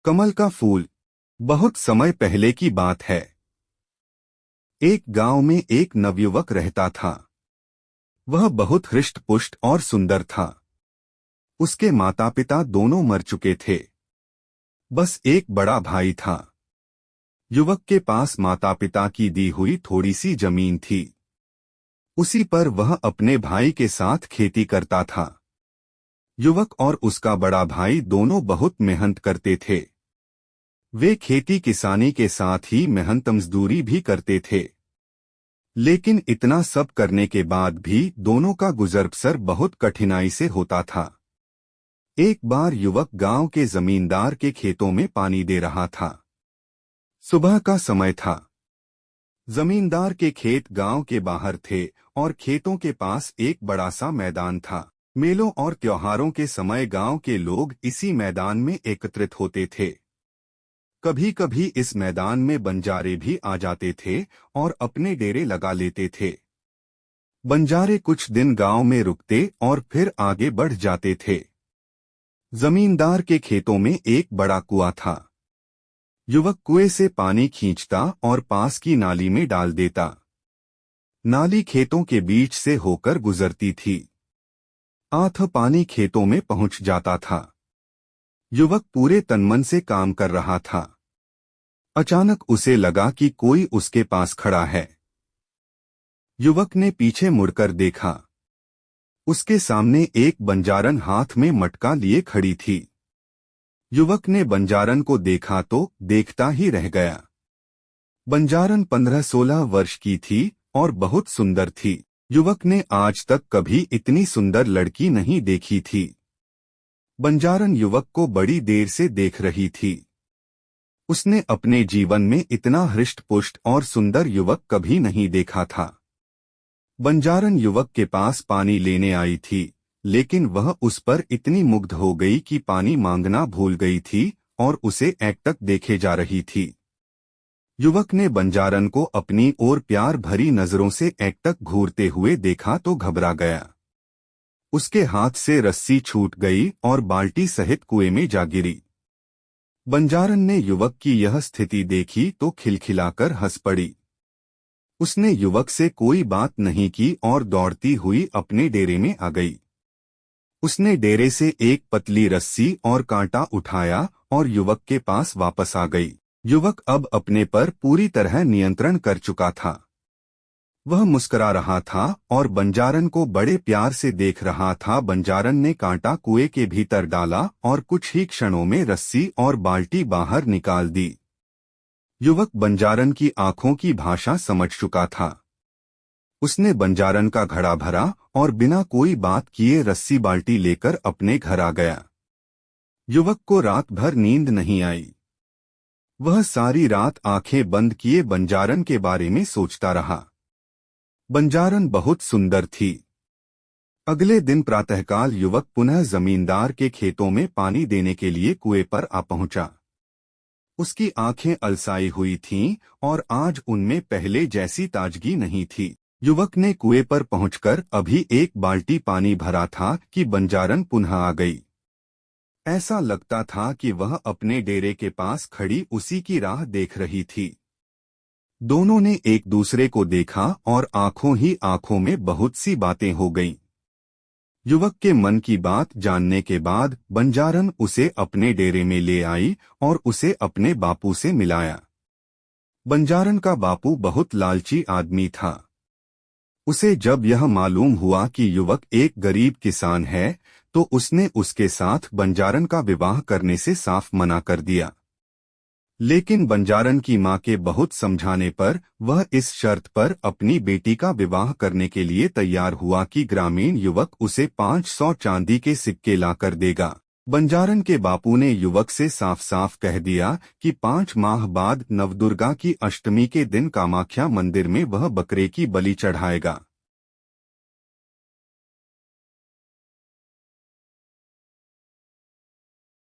कमल का फूल। बहुत समय पहले की बात है। एक गांव में एक नवयुवक रहता था। वह बहुत हृष्ट-पुष्ट और सुंदर था। उसके माता पिता दोनों मर चुके थे। बस एक बड़ा भाई था। युवक के पास माता पिता की दी हुई थोड़ी सी जमीन थी। उसी पर वह अपने भाई के साथ खेती करता था। युवक और उसका बड़ा भाई दोनों बहुत मेहनत करते थे। वे खेती किसानी के साथ ही मेहनत मजदूरी भी करते थे। लेकिन इतना सब करने के बाद भी दोनों का गुजर बसर बहुत कठिनाई से होता था। एक बार युवक गांव के जमींदार के खेतों में पानी दे रहा था। सुबह का समय था। जमींदार के खेत गांव के बाहर थे और खेतों के पास एक बड़ा सा मैदान था। मेलों और त्योहारों के समय गांव के लोग इसी मैदान में एकत्रित होते थे। कभी कभी इस मैदान में बंजारे भी आ जाते थे और अपने डेरे लगा लेते थे। बंजारे कुछ दिन गांव में रुकते और फिर आगे बढ़ जाते थे। जमींदार के खेतों में एक बड़ा कुआं था। युवक कुएं से पानी खींचता और पास की नाली में डाल देता। नाली खेतों के बीच से होकर गुजरती थी। आधा पानी खेतों में पहुंच जाता था। युवक पूरे तनमन से काम कर रहा था। अचानक उसे लगा कि कोई उसके पास खड़ा है। युवक ने पीछे मुड़कर देखा। उसके सामने एक बंजारन हाथ में मटका लिए खड़ी थी। युवक ने बंजारन को देखा तो देखता ही रह गया। बंजारन 15-16 वर्ष की थी और बहुत सुंदर थी। युवक ने आज तक कभी इतनी सुंदर लड़की नहीं देखी थी। बंजारन युवक को बड़ी देर से देख रही थी। उसने अपने जीवन में इतना हृष्ट-पुष्ट और सुंदर युवक कभी नहीं देखा था। बंजारन युवक के पास पानी लेने आई थी, लेकिन वह उस पर इतनी मुग्ध हो गई कि पानी मांगना भूल गई थी और उसे एकटक देखे जा रही थी। युवक ने बंजारन को अपनी ओर प्यार भरी नजरों से एकटक घूरते हुए देखा तो घबरा गया। उसके हाथ से रस्सी छूट गई और बाल्टी सहित कुएं में जा गिरी। बंजारन ने युवक की यह स्थिति देखी तो खिलखिलाकर हंस पड़ी। उसने युवक से कोई बात नहीं की और दौड़ती हुई अपने डेरे में आ गई। उसने डेरे से एक पतली रस्सी और कांटा उठाया और युवक के पास वापस आ गई। युवक अब अपने पर पूरी तरह नियंत्रण कर चुका था। वह मुस्कुरा रहा था और बंजारन को बड़े प्यार से देख रहा था। बंजारन ने कांटा कुएं के भीतर डाला और कुछ ही क्षणों में रस्सी और बाल्टी बाहर निकाल दी। युवक बंजारन की आंखों की भाषा समझ चुका था। उसने बंजारन का घड़ा भरा और बिना कोई बात किए रस्सी बाल्टी लेकर अपने घर आ गया। युवक को रात भर नींद नहीं आई। वह सारी रात आंखें बंद किए बंजारन के बारे में सोचता रहा। बंजारन बहुत सुंदर थी। अगले दिन प्रातःकाल युवक पुनः जमींदार के खेतों में पानी देने के लिए कुएं पर आ पहुंचा। उसकी आंखें अलसाई हुई थीं और आज उनमें पहले जैसी ताजगी नहीं थी। युवक ने कुएं पर पहुंचकर अभी एक बाल्टी पानी भरा था कि बंजारन पुनः आ गई। ऐसा लगता था कि वह अपने डेरे के पास खड़ी उसी की राह देख रही थी। दोनों ने एक दूसरे को देखा और आंखों ही आंखों में बहुत सी बातें हो गईं। युवक के मन की बात जानने के बाद बंजारन उसे अपने डेरे में ले आई और उसे अपने बापू से मिलाया। बंजारन का बापू बहुत लालची आदमी था। उसे जब यह मालूम हुआ कि युवक एक गरीब किसान है तो उसने उसके साथ बंजारन का विवाह करने से साफ मना कर दिया। लेकिन बंजारन की मां के बहुत समझाने पर वह इस शर्त पर अपनी बेटी का विवाह करने के लिए तैयार हुआ कि ग्रामीण युवक उसे 500 चांदी के सिक्के लाकर देगा। बंजारन के बापू ने युवक से साफ साफ कह दिया कि 5 माह बाद नवदुर्गा की अष्टमी के दिन कामाख्या मंदिर में वह बकरे की बलि चढ़ाएगा।